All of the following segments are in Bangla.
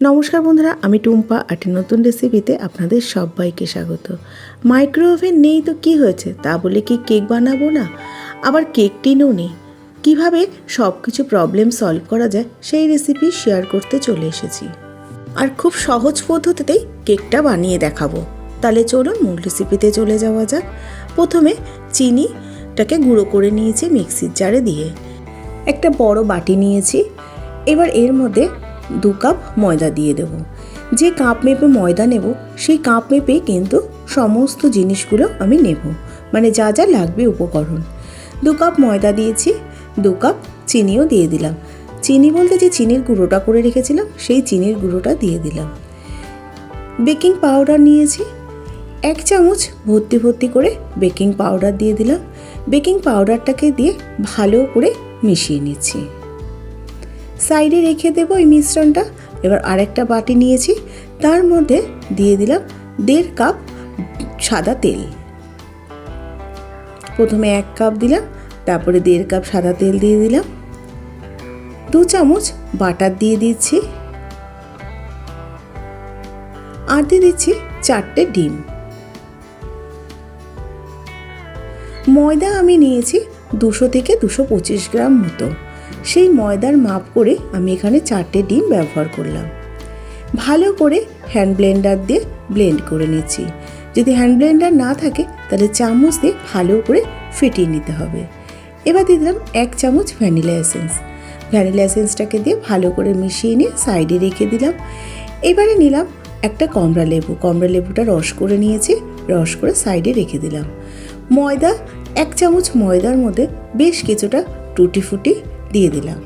নমস্কার বন্ধুরা, আমি টুম্পা একটি নতুন রেসিপিতে আপনাদের সবাইকে স্বাগত। মাইক্রো ওভেন নেই তো কি হয়েছে, তা বলে কি কেক বানাবো না? আবার কেক টিনও নেই। কীভাবে সব কিছু প্রবলেম সলভ করা যায় সেই রেসিপি শেয়ার করতে চলে এসেছি। আর খুব সহজ পদ্ধতিতেই কেকটা বানিয়ে দেখাবো। তাহলে চলুন মূল রেসিপিতে চলে যাওয়া যাক। প্রথমে চিনিটাকে গুঁড়ো করে নিয়েছি মিক্সির জারে দিয়ে। একটা বড় বাটি নিয়েছি। এবার এর মধ্যে 2 কাপ ময়দা দিয়ে দেব। যে কাপ মেপে ময়দা নেব সেই কাপ মেপেই কিন্তু সমস্ত জিনিসগুলো আমি নেব, মানে যা যা লাগবে উপকরণ। 2 কাপ ময়দা দিয়েছি, 2 কাপ চিনিও দিয়ে দিলাম। চিনি বলতে যে চিনির গুঁড়োটা করে রেখেছিলাম সেই চিনির গুঁড়োটা দিয়ে দিলাম। বেকিং পাউডার নিয়েছি, 1 চামচ ভর্তি ভর্তি করে বেকিং পাউডার দিয়ে দিলাম। বেকিং পাউডারটাকে দিয়ে ভালো করে মিশিয়ে নিচ্ছি। সাইডে রেখে দেবো এই মিশ্রণটা। এবার আরেকটা বাটি নিয়েছি, তার মধ্যে দিয়ে দিলাম 1.5 কাপ সাদা তেল। প্রথমে 1 কাপ দিলাম, তারপরে 1.5 কাপ সাদা তেল দিয়ে দিলাম। 2 চামচ বাটার দিয়ে দিচ্ছি, আর দিয়ে দিচ্ছি 4টে ডিম। ময়দা আমি নিয়েছি 200 থেকে 225 গ্রাম মতো। সেই ময়দার মাপ করে আমি এখানে 4টে ডিম ব্যবহার করলাম। ভালো করে হ্যান্ড ব্লেন্ডার দিয়ে ব্লেন্ড করে নিচ্ছি। যদি হ্যান্ড ব্লেন্ডার না থাকে তাহলে চামচ দিয়ে ভালো করে ফেটিয়ে নিতে হবে। এবার দিয়ে দিলাম 1 চামচ ভ্যানিলা এসেন্স। ভ্যানিলা এসেন্সটাকে দিয়ে ভালো করে মিশিয়ে নিয়ে সাইডে রেখে দিলাম। এবারে নিলাম একটা কমলা লেবু। কমলা লেবুটা রস করে নিয়েছি, রস করে সাইডে রেখে দিলাম। ময়দা 1 চামচ ময়দার মধ্যে বেশ কিছুটা টুটি ফুটি দিয়ে দিলাম,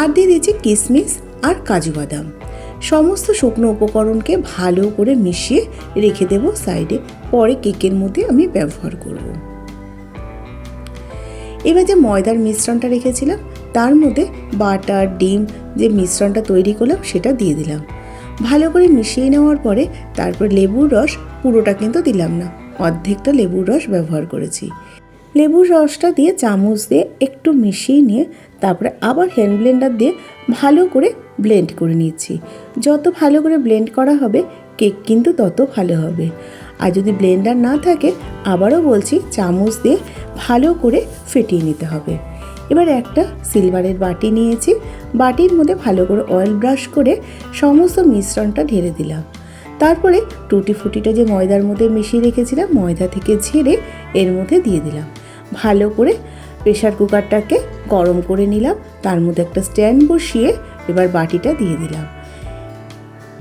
আর দিয়ে দিচ্ছি কিশমিশ আর কাজু বাদাম। সমস্ত শুকনো উপকরণকে ভালো করে মিশিয়ে রেখে দেব সাইডে, পরে কেকের মধ্যে আমি ব্যবহার করব। এবার যে ময়দার মিশ্রণটা রেখেছিলাম তার মধ্যে বাটার ডিম যে মিশ্রণটা তৈরি করলাম সেটা দিয়ে দিলাম। ভালো করে মিশিয়ে নেওয়ার পরে তারপর লেবুর রস পুরোটা কিন্তু দিলাম না, অর্ধেকটা লেবুর রস ব্যবহার করেছি। লেবুর রসটা দিয়ে চামচ দিয়ে একটু মিশিয়ে নিয়ে তারপরে আবার হ্যান্ড ব্লেন্ডার দিয়ে ভালো করে ব্লেন্ড করে নিচ্ছি। যত ভালো করে ব্লেন্ড করা হবে কেক কিন্তু তত ভালো হবে। আর যদি ব্লেন্ডার না থাকে আবারও বলছি চামচ দিয়ে ভালো করে ফেটিয়ে নিতে হবে। এবার একটা সিলভারের বাটি নিয়েছি, বাটির মধ্যে ভালো করে অয়েল ব্রাশ করে সমস্ত মিশ্রণটা ঢেলে দিলাম। তারপরে টুটি ফুটিটা যে ময়দার মধ্যে মিশিয়ে রেখেছিলাম ময়দা থেকে ঝেড়ে এর মধ্যে দিয়ে দিলাম। ভালো করে প্রেশার কুকারটাকে গরম করে নিলাম, তার মধ্যে একটা স্ট্যান্ড বসিয়ে এবার বাটিটা দিয়ে দিলাম।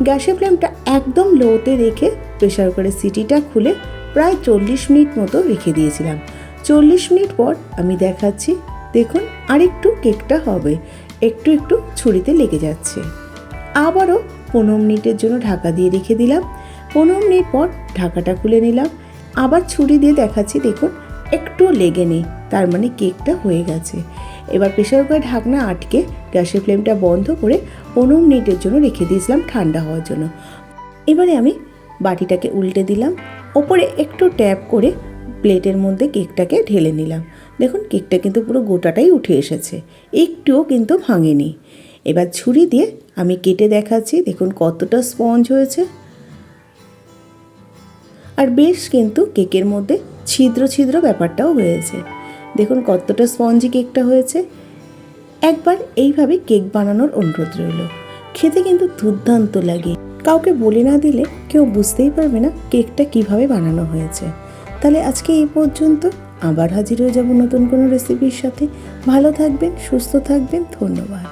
গ্যাসের ফ্লেমটা একদম লোতে রেখে প্রেশার কুকারের সিটিটা খুলে প্রায় 40 মিনিট মতো রেখে দিয়েছিলাম। 40 মিনিট পর আমি দেখাচ্ছি, দেখুন আরেকটু কেকটা হবে, একটু একটু ছুরিতে লেগে যাচ্ছে। আবারও 15 মিনিটের জন্য ঢাকা দিয়ে রেখে দিলাম। 15 মিনিট পর ঢাকাটা খুলে নিলাম, আবার ছুরি দিয়ে দেখাচ্ছি, দেখুন একটু লেগে নেই, তার মানে কেকটা হয়ে গেছে। এবার প্রেশার কুকার ঢাকনা আটকে গ্যাসের ফ্লেমটা বন্ধ করে 15 মিনিটের জন্য রেখে দিয়েছিলাম ঠান্ডা হওয়ার জন্য। এবারে আমি বাটিটাকে উল্টে দিলাম, ওপরে একটু ট্যাপ করে প্লেটের মধ্যে কেকটাকে ঢেলে নিলাম। দেখুন কেকটা কিন্তু পুরো গোটাটাই উঠে এসেছে, একটুও কিন্তু ভাঙেনি। এবার ছুরি দিয়ে আমি কেটে দেখাচ্ছি, দেখুন কতটা স্পঞ্জ হয়েছে। আর বেশ কিন্তু কেকের মধ্যে ছিদ্র ছিদ্র ব্যাপারটাও হয়েছে, দেখুন কতটা স্পঞ্জি কেকটা হয়েছে। একবার এইভাবে কেক বানানোর অনুরোধ রইল। খেতে কিন্তু দুর্দান্ত লাগে, কাউকে বলে না দিলে কেউ বুঝতেই পারবে না কেকটা কিভাবে বানানো হয়েছে। তাহলে আজকে এই পর্যন্ত, আবার হাজির হয়ে যাব নতুন কোনো রেসিপির সাথে। ভালো থাকবেন, সুস্থ থাকবেন, ধন্যবাদ।